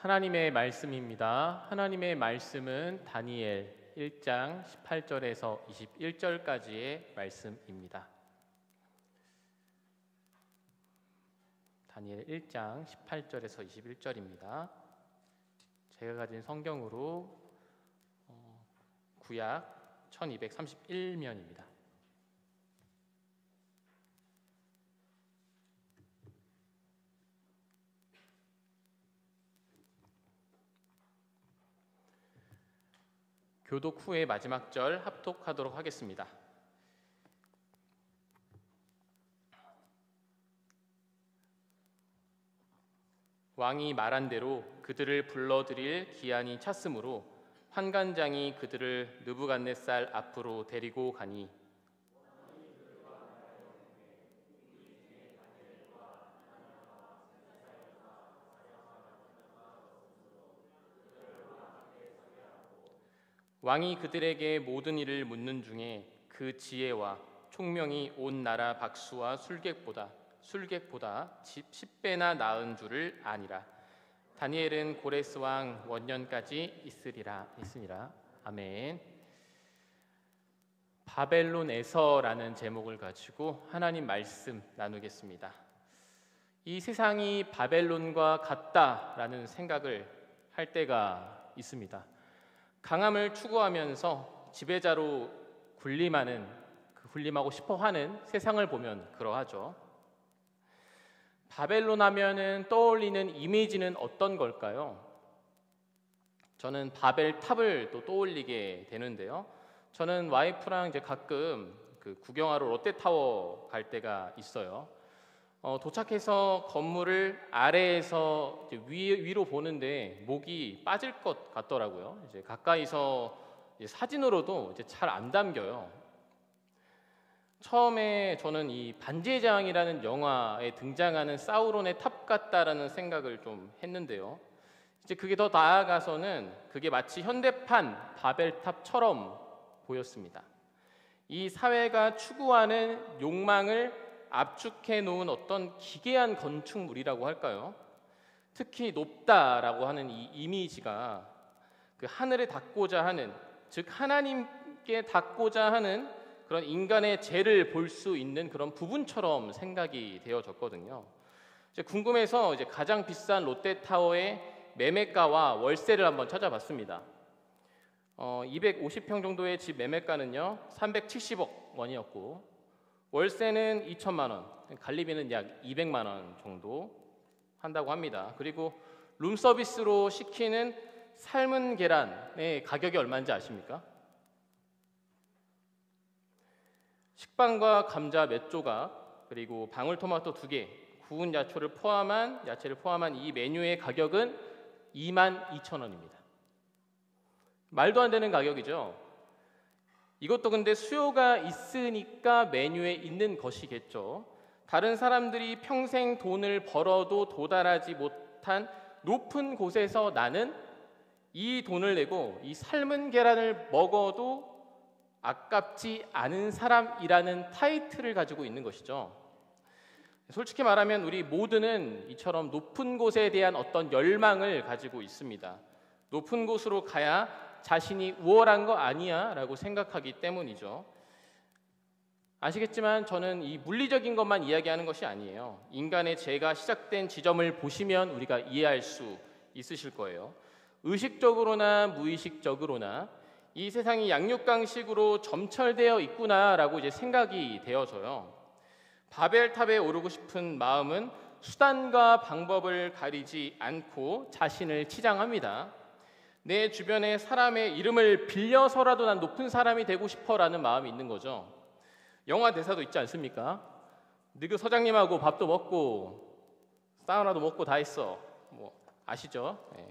하나님의 말씀입니다. 하나님의 말씀은 다니엘 1장 18절에서 21절까지의 말씀입니다. 다니엘 1장 18절에서 21절입니다. 제가 가진 성경으로 구약 1231면입니다. 교독 후의 마지막 절 합독하도록 하겠습니다. 왕이 말한 대로 그들을 불러들일 기한이 찼으므로 환관장이 그들을 느부갓네살 앞으로 데리고 가니 왕이 그들에게 모든 일을 묻는 중에 그 지혜와 총명이 온 나라 박수와 술객보다 10배나 나은 줄을 아니라. 다니엘은 고레스 왕 원년까지 있으니라. 아멘. 바벨론에서라는 제목을 가지고 하나님 말씀 나누겠습니다. 이 세상이 바벨론과 같다라는 생각을 할 때가 있습니다. 강함을 추구하면서 지배자로 군림하고 싶어하는 세상을 보면 그러하죠. 바벨론 하면은 떠올리는 이미지는 어떤 걸까요? 저는 바벨탑을 또 떠올리게 되는데요. 저는 와이프랑 이제 가끔 구경하러 롯데타워 갈 때가 있어요. 도착해서 건물을 아래에서 이제 위로 보는데 목이 빠질 것 같더라고요. 이제 가까이서 사진으로도 이제 잘 안 담겨요. 처음에 저는 이 반지의 제왕이라는 영화에 등장하는 사우론의 탑 같다라는 생각을 좀 했는데요. 이제 그게 더 나아가서는 그게 마치 현대판 바벨탑처럼 보였습니다. 이 사회가 추구하는 욕망을 압축해 놓은 어떤 기괴한 건축물이라고 할까요? 특히 높다라고 하는 이 이미지가 그 하늘에 닿고자 하는, 즉 하나님께 닿고자 하는 그런 인간의 죄를 볼 수 있는 그런 부분처럼 생각이 되어졌거든요. 이제 궁금해서 이제 가장 비싼 롯데타워의 매매가와 월세를 한번 찾아봤습니다. 250평 정도의 집 매매가는요 370억 원이었고 월세는 2천만 원, 관리비는 약 200만 원 정도 한다고 합니다. 그리고 룸서비스로 시키는 삶은 계란의 가격이 얼마인지 아십니까? 식빵과 감자 몇 조각, 그리고 방울토마토 2개, 구운 야채를 포함한 이 메뉴의 가격은 22,000원입니다. 말도 안 되는 가격이죠. 이것도 근데 수요가 있으니까 메뉴에 있는 것이겠죠. 다른 사람들이 평생 돈을 벌어도 도달하지 못한 높은 곳에서 나는 이 돈을 내고 이 삶은 계란을 먹어도 아깝지 않은 사람이라는 타이틀을 가지고 있는 것이죠. 솔직히 말하면 우리 모두는 이처럼 높은 곳에 대한 어떤 열망을 가지고 있습니다. 높은 곳으로 가야 자신이 우월한 거 아니야 라고 생각하기 때문이죠. 아시겠지만 저는 이 물리적인 것만 이야기하는 것이 아니에요. 인간의 죄가 시작된 지점을 보시면 우리가 이해할 수 있으실 거예요. 의식적으로나 무의식적으로나 이 세상이 양육강식으로 점철되어 있구나라고 이제 생각이 되어져요. 바벨탑에 오르고 싶은 마음은 수단과 방법을 가리지 않고 자신을 치장합니다. 내 주변의 사람의 이름을 빌려서라도 난 높은 사람이 되고 싶어라는 마음이 있는 거죠. 영화 대사도 있지 않습니까? 너그 서장님하고 밥도 먹고 사우나도 먹고 다 했어. 뭐 아시죠? 네.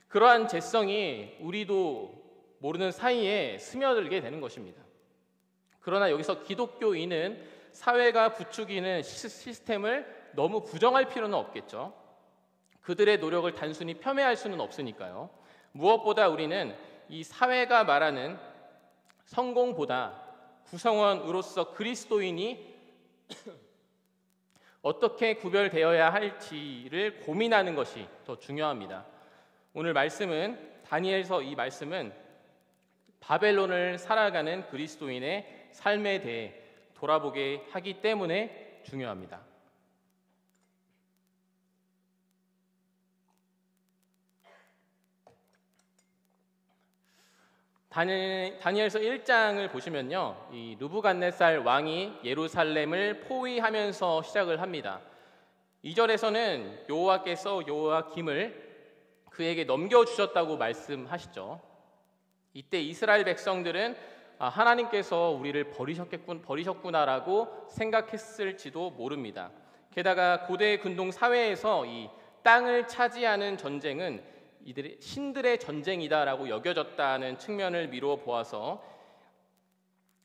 그러한 재성이 우리도 모르는 사이에 스며들게 되는 것입니다. 그러나 여기서 기독교인은 사회가 부추기는 시스템을 너무 부정할 필요는 없겠죠. 그들의 노력을 단순히 폄훼할 수는 없으니까요. 무엇보다 우리는 이 사회가 말하는 성공보다 구성원으로서 그리스도인이 어떻게 구별되어야 할지를 고민하는 것이 더 중요합니다. 오늘 말씀은 다니엘서 이 말씀은 바벨론을 살아가는 그리스도인의 삶에 대해 돌아보게 하기 때문에 중요합니다. 다니엘서 1장을 보시면요, 이 느부갓네살 왕이 예루살렘을 포위하면서 시작을 합니다. 2절에서는 여호와께서 여호야김을 그에게 넘겨주셨다고 말씀하시죠. 이때 이스라엘 백성들은 하나님께서 우리를 버리셨구나라고 생각했을지도 모릅니다. 게다가 고대 근동 사회에서 이 땅을 차지하는 전쟁은 이들의 신들의 전쟁이다라고 여겨졌다는 측면을 미루어 보아서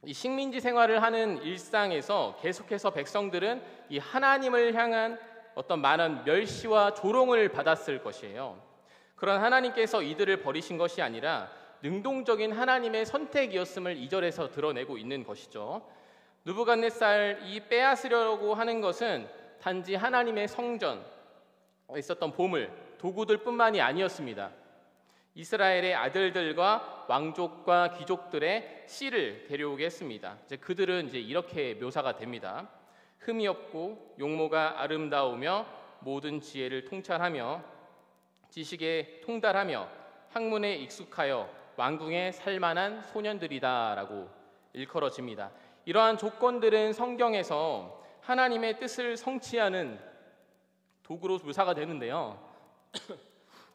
이 식민지 생활을 하는 일상에서 계속해서 백성들은 이 하나님을 향한 어떤 많은 멸시와 조롱을 받았을 것이에요. 그런 하나님께서 이들을 버리신 것이 아니라 능동적인 하나님의 선택이었음을 2절에서 드러내고 있는 것이죠. 느부갓네살이 빼앗으려고 하는 것은 단지 하나님의 성전에 있었던 보물, 도구들뿐만이 아니었습니다. 이스라엘의 아들들과 왕족과 귀족들의 씨를 데려오게 했습니다. 이제 그들은 이렇게 묘사가 됩니다. 흠이 없고 용모가 아름다우며 모든 지혜를 통찰하며 지식에 통달하며 학문에 익숙하여 왕궁에 살만한 소년들이다라고 일컬어집니다. 이러한 조건들은 성경에서 하나님의 뜻을 성취하는 도구로 묘사가 되는데요.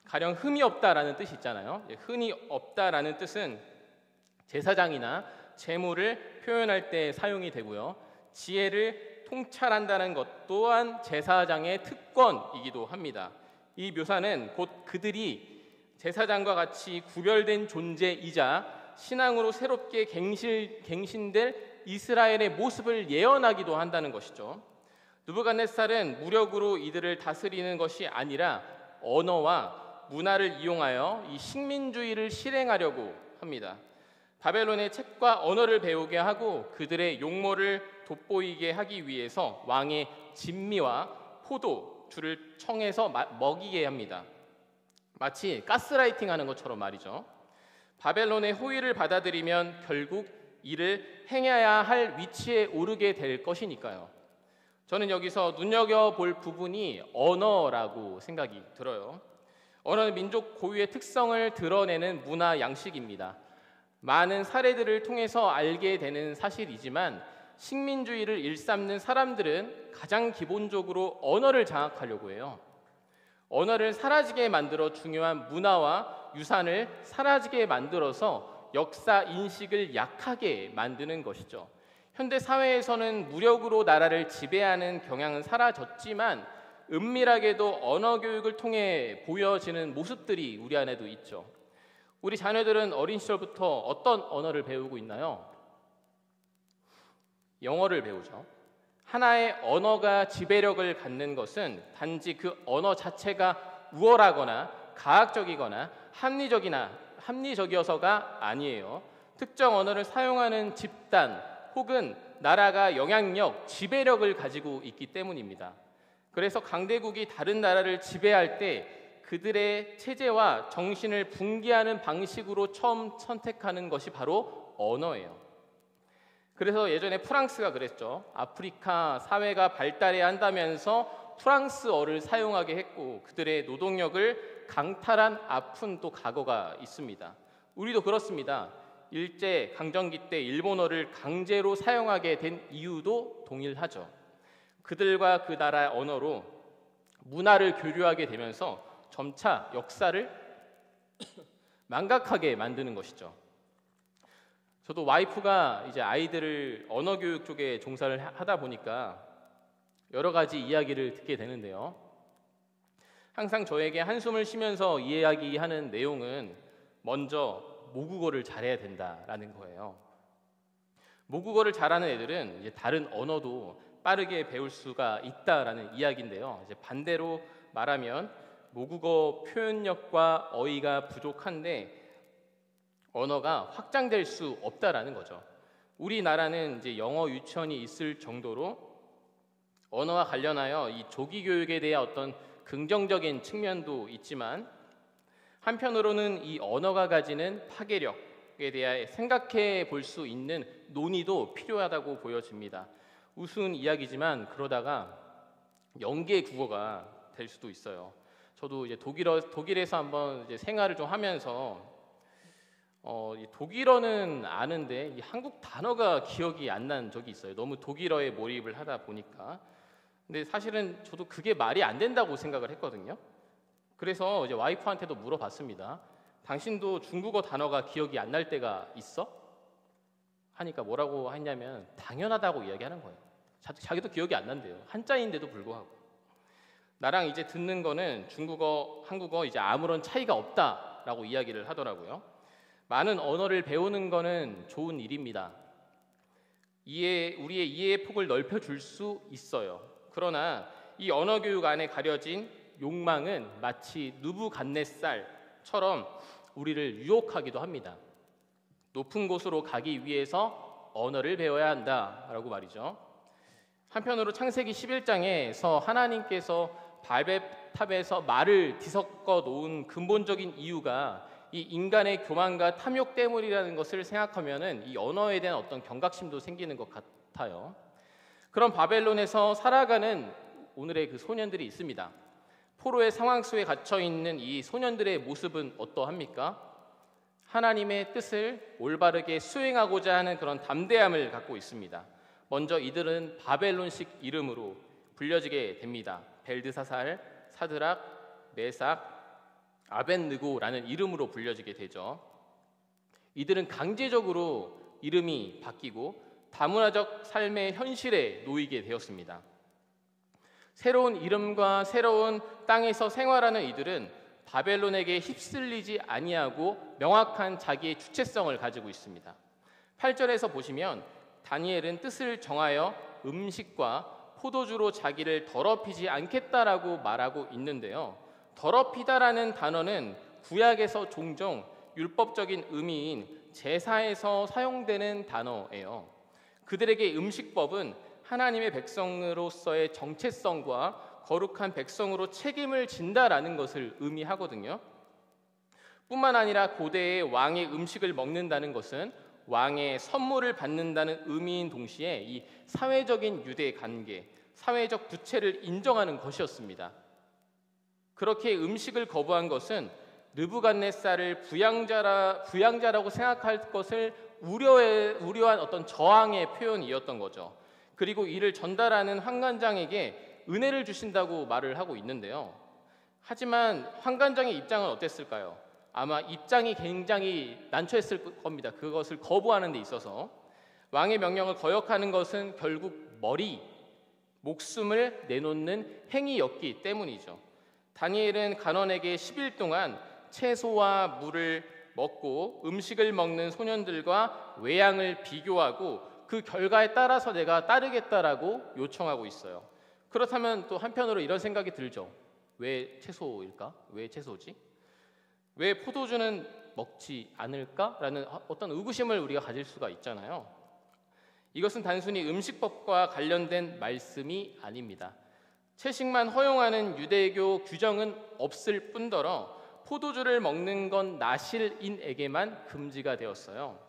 가령 흠이 없다라는 뜻이 있잖아요. 흠이 없다라는 뜻은 제사장이나 재물을 표현할 때 사용이 되고요. 지혜를 통찰한다는 것 또한 제사장의 특권이기도 합니다. 이 묘사는 곧 그들이 제사장과 같이 구별된 존재이자 신앙으로 새롭게 갱신될 이스라엘의 모습을 예언하기도 한다는 것이죠. 느부갓네살은 무력으로 이들을 다스리는 것이 아니라 언어와 문화를 이용하여 이 식민주의를 실행하려고 합니다. 바벨론의 책과 언어를 배우게 하고 그들의 용모를 돋보이게 하기 위해서 왕의 진미와 포도주를 청해서 먹이게 합니다. 마치 가스라이팅하는 것처럼 말이죠. 바벨론의 호의를 받아들이면 결국 이를 행해야 할 위치에 오르게 될 것이니까요. 저는 여기서 눈여겨볼 부분이 언어라고 생각이 들어요. 언어는 민족 고유의 특성을 드러내는 문화 양식입니다. 많은 사례들을 통해서 알게 되는 사실이지만 식민주의를 일삼는 사람들은 가장 기본적으로 언어를 장악하려고 해요. 언어를 사라지게 만들어 중요한 문화와 유산을 사라지게 만들어서 역사 인식을 약하게 만드는 것이죠. 현대 사회에서는 무력으로 나라를 지배하는 경향은 사라졌지만 은밀하게도 언어 교육을 통해 보여지는 모습들이 우리 안에도 있죠. 우리 자녀들은 어린 시절부터 어떤 언어를 배우고 있나요? 영어를 배우죠. 하나의 언어가 지배력을 갖는 것은 단지 그 언어 자체가 우월하거나 가학적이거나 합리적이어서가 아니에요. 특정 언어를 사용하는 집단 혹은 나라가 영향력, 지배력을 가지고 있기 때문입니다. 그래서 강대국이 다른 나라를 지배할 때 그들의 체제와 정신을 붕괴하는 방식으로 처음 선택하는 것이 바로 언어예요. 그래서 예전에 프랑스가 그랬죠. 아프리카 사회가 발달해야 한다면서 프랑스어를 사용하게 했고 그들의 노동력을 강탈한 아픈 또 과거가 있습니다. 우리도 그렇습니다. 일제 강점기 때 일본어를 강제로 사용하게 된 이유도 동일하죠. 그들과 그 나라의 언어로 문화를 교류하게 되면서 점차 역사를 망각하게 만드는 것이죠. 저도 와이프가 이제 아이들을 언어 교육 쪽에 종사를 하다 보니까 여러 가지 이야기를 듣게 되는데요. 항상 저에게 한숨을 쉬면서 이야기하는 내용은 먼저 모국어를 잘해야 된다라는 거예요. 모국어를 잘하는 애들은 이제 다른 언어도 빠르게 배울 수가 있다라는 이야기인데요. 이제 반대로 말하면 모국어 표현력과 어휘가 부족한데 언어가 확장될 수 없다라는 거죠. 우리나라는 이제 영어 유치원이 있을 정도로 언어와 관련하여 이 조기 교육에 대한 어떤 긍정적인 측면도 있지만 한편으로는 이 언어가 가지는 파괴력에 대해 생각해 볼 수 있는 논의도 필요하다고 보여집니다. 우스운 이야기지만 그러다가 영계 국어가 될 수도 있어요. 저도 이제 독일에서 한번 이제 생활을 좀 하면서 이 독일어는 아는데 이 한국 단어가 기억이 안 난 적이 있어요. 너무 독일어에 몰입을 하다 보니까. 근데 사실은 저도 그게 말이 안 된다고 생각을 했거든요. 그래서 이제 와이프한테도 물어봤습니다. 당신도 중국어 단어가 기억이 안 날 때가 있어? 하니까 뭐라고 했냐면 당연하다고 이야기하는 거예요. 자기도 기억이 안 난대요. 한자인데도 불구하고. 나랑 이제 듣는 거는 중국어, 한국어 이제 아무런 차이가 없다라고 이야기를 하더라고요. 많은 언어를 배우는 거는 좋은 일입니다. 우리의 이해의 폭을 넓혀줄 수 있어요. 그러나 이 언어 교육 안에 가려진 욕망은 마치 느부갓네살처럼 우리를 유혹하기도 합니다. 높은 곳으로 가기 위해서 언어를 배워야 한다라고 말이죠. 한편으로 창세기 11장에서 하나님께서 바벨탑에서 말을 뒤섞어 놓은 근본적인 이유가 이 인간의 교만과 탐욕 때문이라는 것을 생각하면은 이 언어에 대한 어떤 경각심도 생기는 것 같아요. 그런 바벨론에서 살아가는 오늘의 그 소년들이 있습니다. 포로의 상황 속에 갇혀 있는 이 소년들의 모습은 어떠합니까? 하나님의 뜻을 올바르게 수행하고자 하는 그런 담대함을 갖고 있습니다. 먼저 이들은 바벨론식 이름으로 불려지게 됩니다. 벨드사살, 사드락, 메삭, 아벳느고라는 이름으로 불려지게 되죠. 이들은 강제적으로 이름이 바뀌고 다문화적 삶의 현실에 놓이게 되었습니다. 새로운 이름과 새로운 땅에서 생활하는 이들은 바벨론에게 휩쓸리지 아니하고 명확한 자기의 주체성을 가지고 있습니다. 8절에서 보시면 다니엘은 뜻을 정하여 음식과 포도주로 자기를 더럽히지 않겠다라고 말하고 있는데요. 더럽히다라는 단어는 구약에서 종종 율법적인 의미인 제사에서 사용되는 단어예요. 그들에게 음식법은 하나님의 백성으로서의 정체성과 거룩한 백성으로 책임을 진다라는 것을 의미하거든요. 뿐만 아니라 고대의 왕의 음식을 먹는다는 것은 왕의 선물을 받는다는 의미인 동시에 이 사회적인 유대 관계, 사회적 부채를 인정하는 것이었습니다. 그렇게 음식을 거부한 것은 느부갓네살을 부양자라고 생각할 것을 우려한 어떤 저항의 표현이었던 거죠. 그리고 이를 전달하는 환관장에게 은혜를 주신다고 말을 하고 있는데요. 하지만 환관장의 입장은 어땠을까요? 아마 입장이 굉장히 난처했을 겁니다. 그것을 거부하는 데 있어서 왕의 명령을 거역하는 것은 결국 목숨을 내놓는 행위였기 때문이죠. 다니엘은 간원에게 10일 동안 채소와 물을 먹고 음식을 먹는 소년들과 외양을 비교하고 그 결과에 따라서 내가 따르겠다라고 요청하고 있어요. 그렇다면 또 한편으로 이런 생각이 들죠. 왜 채소일까? 왜 채소지? 왜 포도주는 먹지 않을까라는 어떤 의구심을 우리가 가질 수가 있잖아요. 이것은 단순히 음식법과 관련된 말씀이 아닙니다. 채식만 허용하는 유대교 규정은 없을 뿐더러 포도주를 먹는 건 나실인에게만 금지가 되었어요.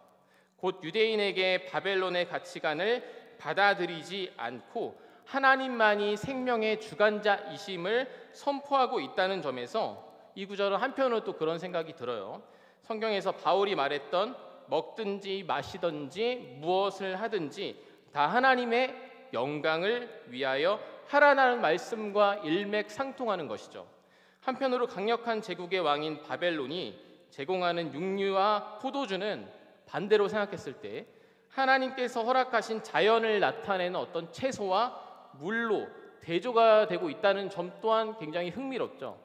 곧 유대인에게 바벨론의 가치관을 받아들이지 않고 하나님만이 생명의 주관자이심을 선포하고 있다는 점에서 이 구절은 한편으로 또 그런 생각이 들어요. 성경에서 바울이 말했던 먹든지 마시든지 무엇을 하든지 다 하나님의 영광을 위하여 하라는 말씀과 일맥상통하는 것이죠. 한편으로 강력한 제국의 왕인 바벨론이 제공하는 육류와 포도주는 반대로 생각했을 때 하나님께서 허락하신 자연을 나타내는 어떤 채소와 물로 대조가 되고 있다는 점 또한 굉장히 흥미롭죠.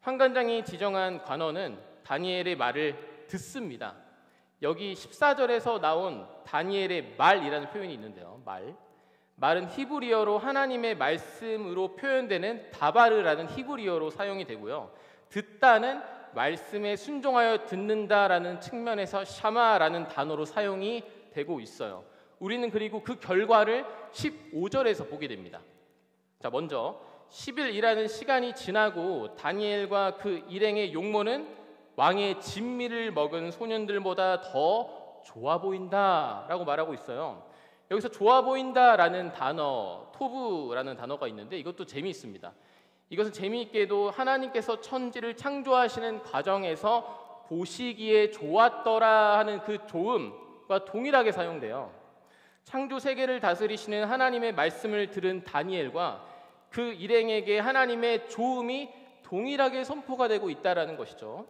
환관장이 지정한 관원은 다니엘의 말을 듣습니다. 여기 14절에서 나온 다니엘의 말이라는 표현이 있는데요. 말은 히브리어로 하나님의 말씀으로 표현되는 다바르라는 히브리어로 사용이 되고요. 듣다는 말씀에 순종하여 듣는다라는 측면에서 샤마라는 단어로 사용이 되고 있어요. 우리는 그리고 그 결과를 15절에서 보게 됩니다. 자, 먼저 10일이라는 시간이 지나고 다니엘과 그 일행의 용모는 왕의 진미를 먹은 소년들보다 더 좋아 보인다라고 말하고 있어요. 여기서 좋아 보인다라는 단어, 토브라는 단어가 있는데 이것도 재미있습니다. 이것은 재미있게도 하나님께서 천지를 창조하시는 과정에서 보시기에 좋았더라 하는 그 좋음과 동일하게 사용돼요. 창조 세계를 다스리시는 하나님의 말씀을 들은 다니엘과 그 일행에게 하나님의 좋음이 동일하게 선포가 되고 있다라는 것이죠.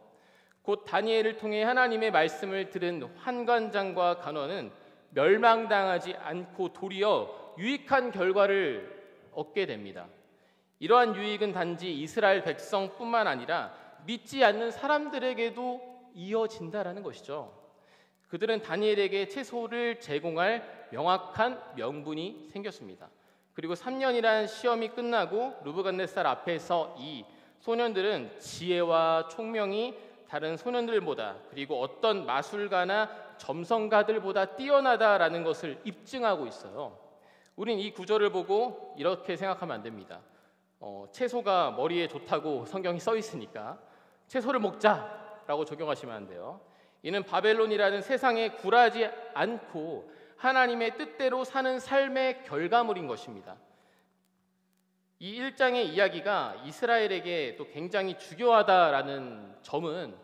곧 다니엘을 통해 하나님의 말씀을 들은 환관장과 간원은 멸망당하지 않고 도리어 유익한 결과를 얻게 됩니다. 이러한 유익은 단지 이스라엘 백성뿐만 아니라 믿지 않는 사람들에게도 이어진다라는 것이죠. 그들은 다니엘에게 채소를 제공할 명확한 명분이 생겼습니다. 그리고 3년이란 시험이 끝나고 르브갓네살 앞에서 이 소년들은 지혜와 총명이 다른 소년들보다 그리고 어떤 마술가나 점성가들보다 뛰어나다라는 것을 입증하고 있어요. 우린 이 구절을 보고 이렇게 생각하면 안 됩니다. 채소가 머리에 좋다고 성경이 써 있으니까 채소를 먹자라고 적용하시면 안 돼요. 이는 바벨론이라는 세상에 굴하지 않고 하나님의 뜻대로 사는 삶의 결과물인 것입니다. 이 1장의 이야기가 이스라엘에게 또 굉장히 중요하다라는 점은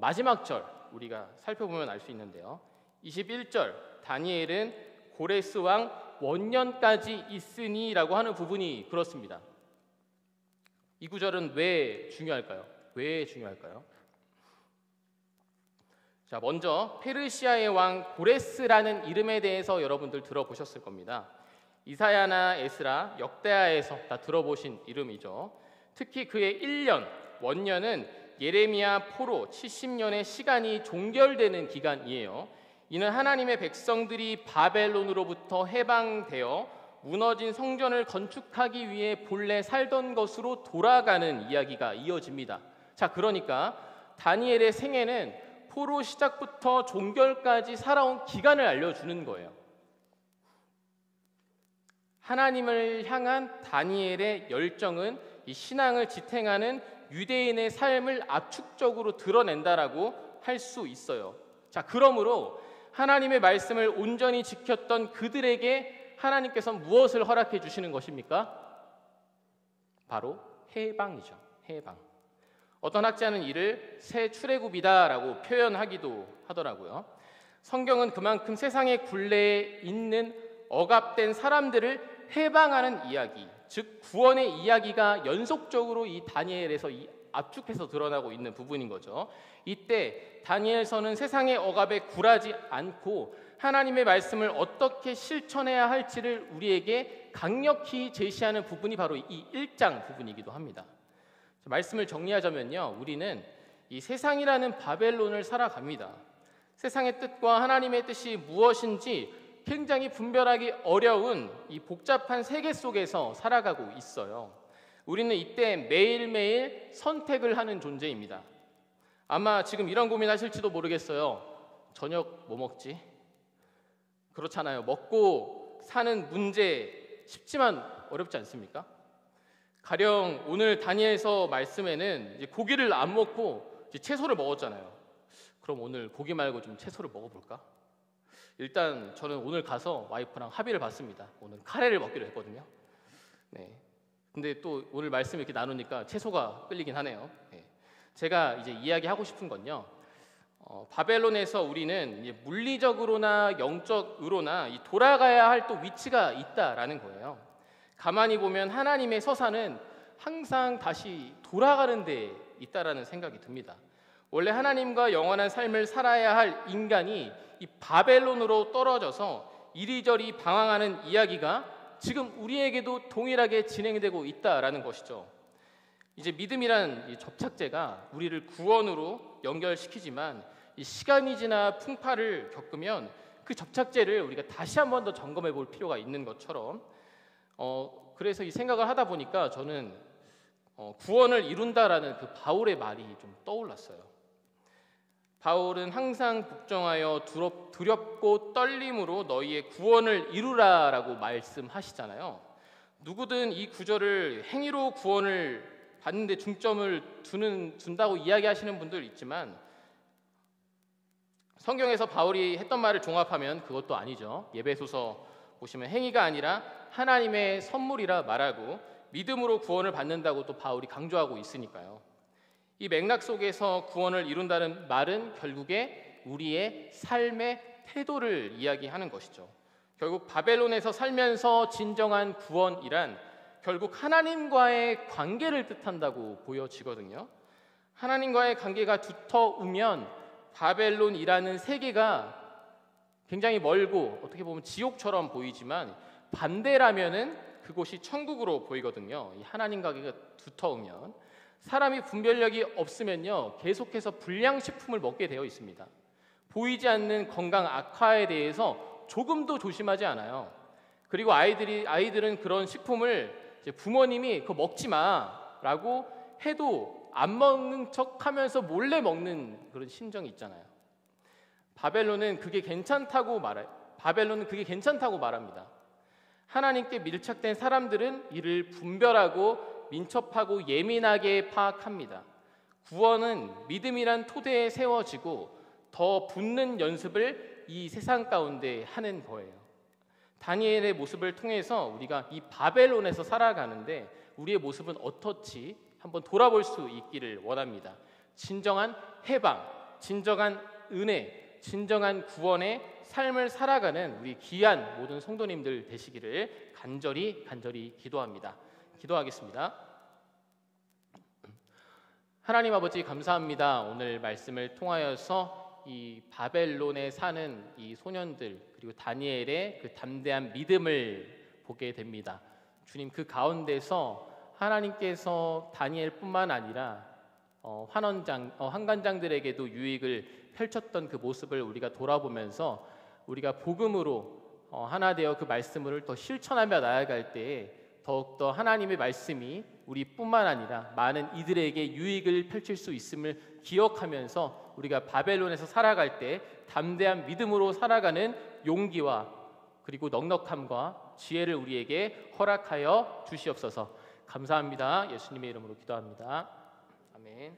마지막 절 우리가 살펴보면 알 수 있는데요. 21절 다니엘은 고레스 왕 원년까지 있으니라고 하는 부분이 그렇습니다. 이 구절은 왜 중요할까요? 왜 중요할까요? 자, 먼저 페르시아의 왕 고레스라는 이름에 대해서 여러분들 들어보셨을 겁니다. 이사야나 에스라, 역대하에서 다 들어보신 이름이죠. 특히 그의 1년, 원년은 예레미야 포로 70년의 시간이 종결되는 기간이에요. 이는 하나님의 백성들이 바벨론으로부터 해방되어 무너진 성전을 건축하기 위해 본래 살던 것으로 돌아가는 이야기가 이어집니다. 자, 그러니까 다니엘의 생애는 포로 시작부터 종결까지 살아온 기간을 알려주는 거예요. 하나님을 향한 다니엘의 열정은 이 신앙을 지탱하는 유대인의 삶을 압축적으로 드러낸다라고 할 수 있어요. 자, 그러므로 하나님의 말씀을 온전히 지켰던 그들에게 하나님께서 무엇을 허락해 주시는 것입니까? 바로 해방이죠. 해방. 어떤 학자는 이를 새 출애굽이다라고 표현하기도 하더라고요. 성경은 그만큼 세상의 굴레에 있는 억압된 사람들을 해방하는 이야기, 즉 구원의 이야기가 연속적으로 이 다니엘에서 압축해서 드러나고 있는 부분인 거죠. 이때 다니엘서는 세상의 억압에 굴하지 않고 하나님의 말씀을 어떻게 실천해야 할지를 우리에게 강력히 제시하는 부분이 바로 이 1장 부분이기도 합니다. 말씀을 정리하자면요, 우리는 이 세상이라는 바벨론을 살아갑니다. 세상의 뜻과 하나님의 뜻이 무엇인지 굉장히 분별하기 어려운 이 복잡한 세계 속에서 살아가고 있어요. 우리는 이때 매일매일 선택을 하는 존재입니다. 아마 지금 이런 고민하실지도 모르겠어요. 저녁 뭐 먹지? 그렇잖아요. 먹고 사는 문제 쉽지만 어렵지 않습니까? 가령 오늘 다니엘서 말씀에는 이제 고기를 안 먹고 이제 채소를 먹었잖아요. 그럼 오늘 고기 말고 좀 채소를 먹어볼까? 일단 저는 오늘 가서 와이프랑 합의를 봤습니다. 오늘 카레를 먹기로 했거든요. 네. 근데 또 오늘 말씀 이렇게 나누니까 채소가 끌리긴 하네요. 네. 제가 이제 이야기하고 싶은 건요. 바벨론에서 우리는 이제 물리적으로나 영적으로나 돌아가야 할 또 위치가 있다라는 거예요. 가만히 보면 하나님의 서사는 항상 다시 돌아가는 데 있다라는 생각이 듭니다. 원래 하나님과 영원한 삶을 살아야 할 인간이 이 바벨론으로 떨어져서 이리저리 방황하는 이야기가 지금 우리에게도 동일하게 진행되고 있다라는 것이죠. 이제 믿음이란 이 접착제가 우리를 구원으로 연결시키지만 이 시간이 지나 풍파를 겪으면 그 접착제를 우리가 다시 한 번 더 점검해 볼 필요가 있는 것처럼 그래서 이 생각을 하다 보니까 저는 구원을 이룬다라는 그 바울의 말이 좀 떠올랐어요. 바울은 항상 복종하여 두렵고 떨림으로 너희의 구원을 이루라라고 말씀하시잖아요. 누구든 이 구절을 행위로 구원을 받는 데 중점을 둔다고 이야기하시는 분들 있지만 성경에서 바울이 했던 말을 종합하면 그것도 아니죠. 예배소서 보시면 행위가 아니라 하나님의 선물이라 말하고 믿음으로 구원을 받는다고 또 바울이 강조하고 있으니까요. 이 맥락 속에서 구원을 이룬다는 말은 결국에 우리의 삶의 태도를 이야기하는 것이죠. 결국 바벨론에서 살면서 진정한 구원이란 결국 하나님과의 관계를 뜻한다고 보여지거든요. 하나님과의 관계가 두터우면 바벨론이라는 세계가 굉장히 멀고 어떻게 보면 지옥처럼 보이지만 반대라면은 그곳이 천국으로 보이거든요. 이 하나님과 관계가 두터우면 사람이 분별력이 없으면요 계속해서 불량식품을 먹게 되어 있습니다. 보이지 않는 건강 악화에 대해서 조금도 조심하지 않아요. 그리고 아이들은 그런 식품을 이제 부모님이 그거 먹지 마라고 해도 안 먹는 척하면서 몰래 먹는 그런 심정이 있잖아요. 바벨론은 그게 괜찮다고 말합니다. 하나님께 밀착된 사람들은 이를 분별하고 민첩하고 예민하게 파악합니다. 구원은 믿음이란 토대에 세워지고 더 붙는 연습을 이 세상 가운데 하는 거예요. 다니엘의 모습을 통해서 우리가 이 바벨론에서 살아가는데 우리의 모습은 어떻지 한번 돌아볼 수 있기를 원합니다. 진정한 해방, 진정한 은혜, 진정한 구원의 삶을 살아가는 우리 귀한 모든 성도님들 되시기를 간절히 기도합니다. 기도하겠습니다. 하나님 아버지 감사합니다. 오늘 말씀을 통하여서 이 바벨론에 사는 이 소년들 그리고 다니엘의 그 담대한 믿음을 보게 됩니다. 주님, 그 가운데서 하나님께서 다니엘뿐만 아니라 환관장들에게도 유익을 펼쳤던 그 모습을 우리가 돌아보면서 우리가 복음으로 하나 되어 그 말씀을 더 실천하며 나아갈 때에 더욱더 하나님의 말씀이 우리뿐만 아니라 많은 이들에게 유익을 펼칠 수 있음을 기억하면서 우리가 바벨론에서 살아갈 때 담대한 믿음으로 살아가는 용기와 그리고 넉넉함과 지혜를 우리에게 허락하여 주시옵소서. 감사합니다. 예수님의 이름으로 기도합니다. 아멘.